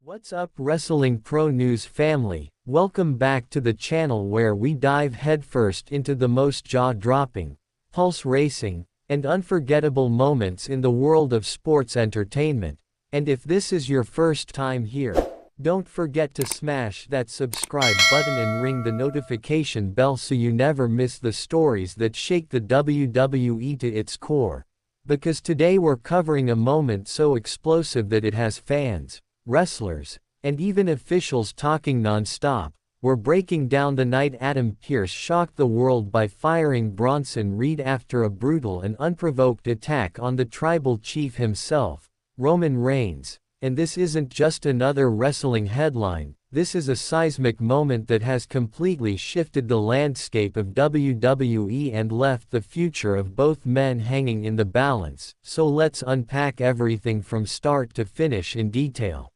What's up, Wrestling Pro News family? Welcome back to the channel where we dive headfirst into the most jaw-dropping, pulse-racing, and unforgettable moments in the world of sports entertainment. And if this is your first time here, don't forget to smash that subscribe button and ring the notification bell so you never miss the stories that shake the WWE to its core. Because today we're covering a moment so explosive that it has fans, wrestlers, and even officials talking non-stop. We're breaking down the night Adam Pearce shocked the world by firing Bronson Reed after a brutal and unprovoked attack on the tribal chief himself, Roman Reigns. And this isn't just another wrestling headline, this is a seismic moment that has completely shifted the landscape of WWE and left the future of both men hanging in the balance. So let's unpack everything from start to finish in detail.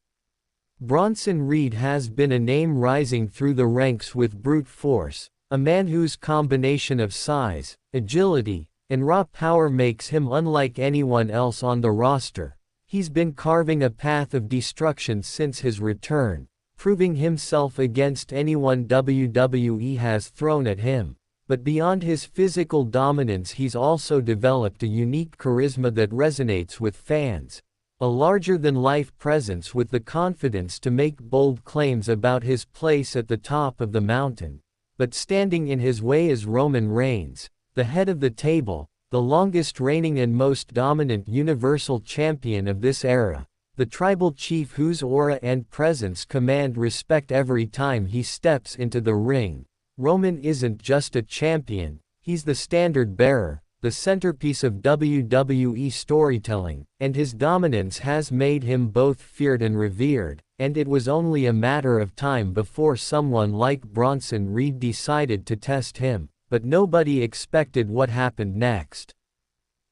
Bronson Reed has been a name rising through the ranks with brute force, a man whose combination of size, agility, and raw power makes him unlike anyone else on the roster. He's been carving a path of destruction since his return, proving himself against anyone WWE has thrown at him. But beyond his physical dominance, he's also developed a unique charisma that resonates with fans. A larger-than-life presence with the confidence to make bold claims about his place at the top of the mountain. But standing in his way is Roman Reigns, the head of the table, the longest reigning and most dominant Universal Champion of this era, the tribal chief whose aura and presence command respect every time he steps into the ring. Roman isn't just a champion, he's the standard-bearer, the centerpiece of WWE storytelling, and his dominance has made him both feared and revered, and it was only a matter of time before someone like Bronson Reed decided to test him. But nobody expected what happened next.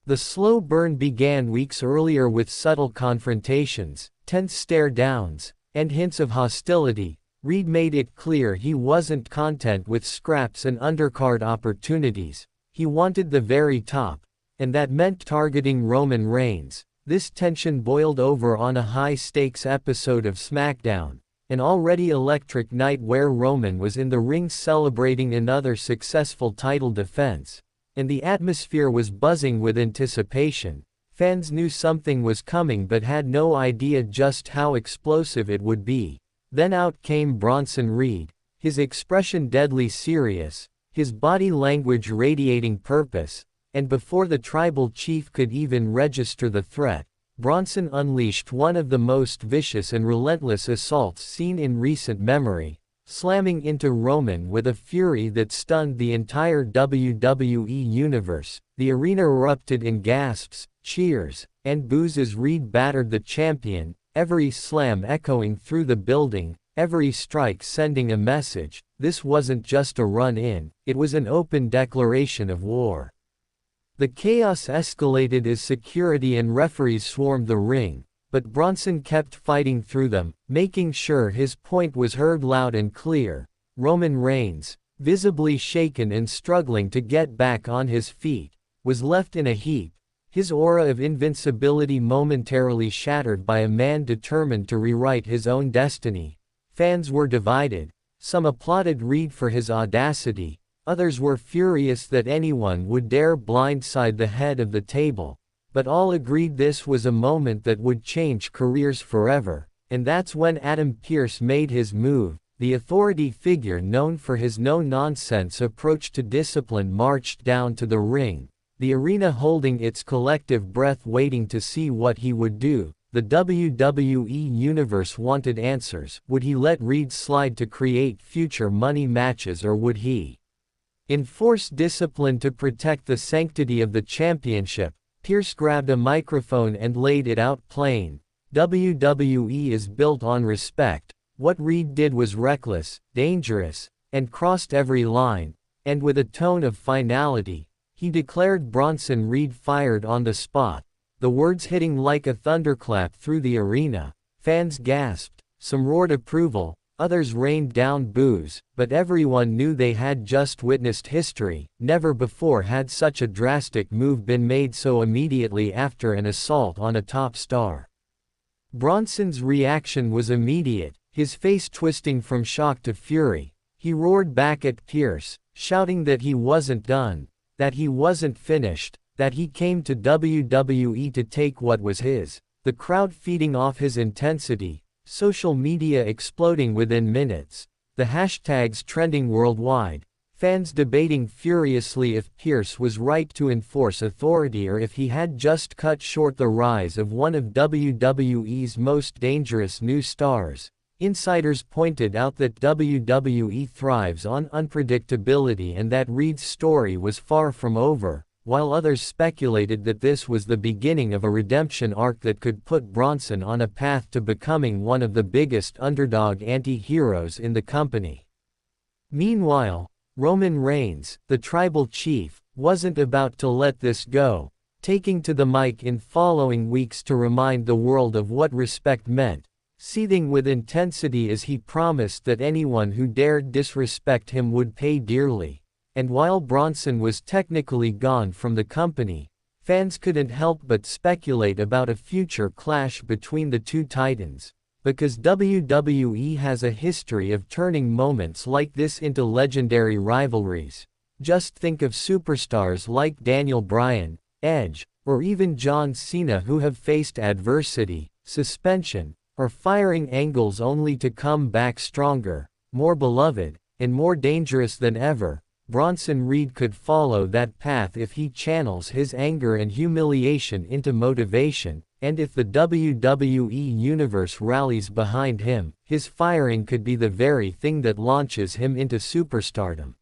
The slow burn began weeks earlier with subtle confrontations, tense stare-downs, and hints of hostility. Reed made it clear he wasn't content with scraps and undercard opportunities. He wanted the very top, and that meant targeting Roman Reigns. This tension boiled over on a high-stakes episode of SmackDown, an already electric night where Roman was in the ring celebrating another successful title defense. And the atmosphere was buzzing with anticipation. Fans knew something was coming but had no idea just how explosive it would be. Then out came Bronson Reed, his expression deadly serious, his body language radiating purpose, and before the tribal chief could even register the threat, Bronson unleashed one of the most vicious and relentless assaults seen in recent memory, slamming into Roman with a fury that stunned the entire WWE universe. The arena erupted in gasps, cheers, and boos as Reed battered the champion, every slam echoing through the building, every strike sending a message. This wasn't just a run-in, it was an open declaration of war. The chaos escalated as security and referees swarmed the ring, but Bronson kept fighting through them, making sure his point was heard loud and clear. Roman Reigns, visibly shaken and struggling to get back on his feet, was left in a heap, his aura of invincibility momentarily shattered by a man determined to rewrite his own destiny. Fans were divided. Some applauded Reed for his audacity, others were furious that anyone would dare blindside the head of the table, but all agreed this was a moment that would change careers forever. And that's when Adam Pearce made his move. The authority figure known for his no-nonsense approach to discipline marched down to the ring, the arena holding its collective breath waiting to see what he would do. The WWE Universe wanted answers. Would he let Reed slide to create future money matches, or would he enforce discipline to protect the sanctity of the championship? Pearce grabbed a microphone and laid it out plain. WWE is built on respect. What Reed did was reckless, dangerous, and crossed every line. And with a tone of finality, he declared Bronson Reed fired on the spot. The words hitting like a thunderclap through the arena. Fans gasped, some roared approval, others rained down boos, but everyone knew they had just witnessed history. Never before had such a drastic move been made so immediately after an assault on a top star. Bronson's reaction was immediate, his face twisting from shock to fury. He roared back at Pearce, shouting that he wasn't done, that he wasn't finished, that he came to WWE to take what was his. The crowd feeding off his intensity, social media exploding within minutes, the hashtags trending worldwide, fans debating furiously if Pearce was right to enforce authority or if he had just cut short the rise of one of WWE's most dangerous new stars. Insiders pointed out that WWE thrives on unpredictability and that Reed's story was far from over, while others speculated that this was the beginning of a redemption arc that could put Bronson on a path to becoming one of the biggest underdog anti-heroes in the company. Meanwhile, Roman Reigns, the tribal chief, wasn't about to let this go, taking to the mic in following weeks to remind the world of what respect meant, seething with intensity as he promised that anyone who dared disrespect him would pay dearly. And while Bronson was technically gone from the company, fans couldn't help but speculate about a future clash between the two titans, because WWE has a history of turning moments like this into legendary rivalries. Just think of superstars like Daniel Bryan, Edge, or even John Cena who have faced adversity, suspension, or firing angles only to come back stronger, more beloved, and more dangerous than ever. Bronson Reed could follow that path if he channels his anger and humiliation into motivation, and if the WWE Universe rallies behind him, his firing could be the very thing that launches him into superstardom.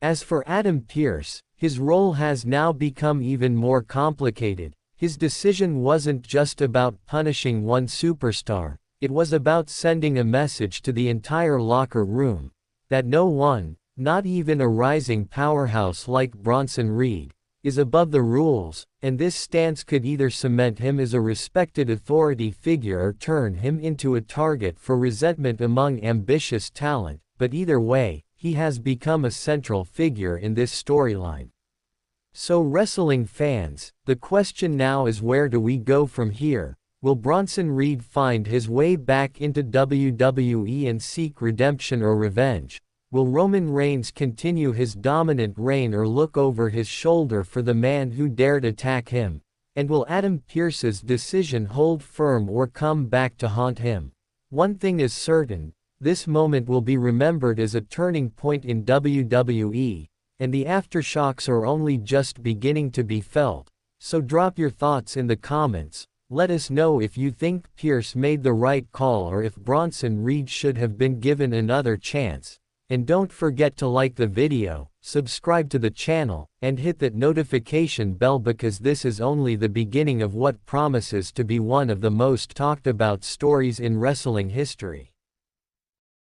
As for Adam Pearce, his role has now become even more complicated. His decision wasn't just about punishing one superstar, it was about sending a message to the entire locker room, that no one, not even a rising powerhouse like Bronson Reed, is above the rules, and this stance could either cement him as a respected authority figure or turn him into a target for resentment among ambitious talent, but either way, he has become a central figure in this storyline. So wrestling fans, the question now is, where do we go from here? Will Bronson Reed find his way back into WWE and seek redemption or revenge? Will Roman Reigns continue his dominant reign or look over his shoulder for the man who dared attack him? And will Adam Pearce's decision hold firm or come back to haunt him? One thing is certain, this moment will be remembered as a turning point in WWE, and the aftershocks are only just beginning to be felt. So drop your thoughts in the comments. Let us know if you think Pearce made the right call or if Bronson Reed should have been given another chance. And don't forget to like the video, subscribe to the channel, and hit that notification bell because this is only the beginning of what promises to be one of the most talked about stories in wrestling history.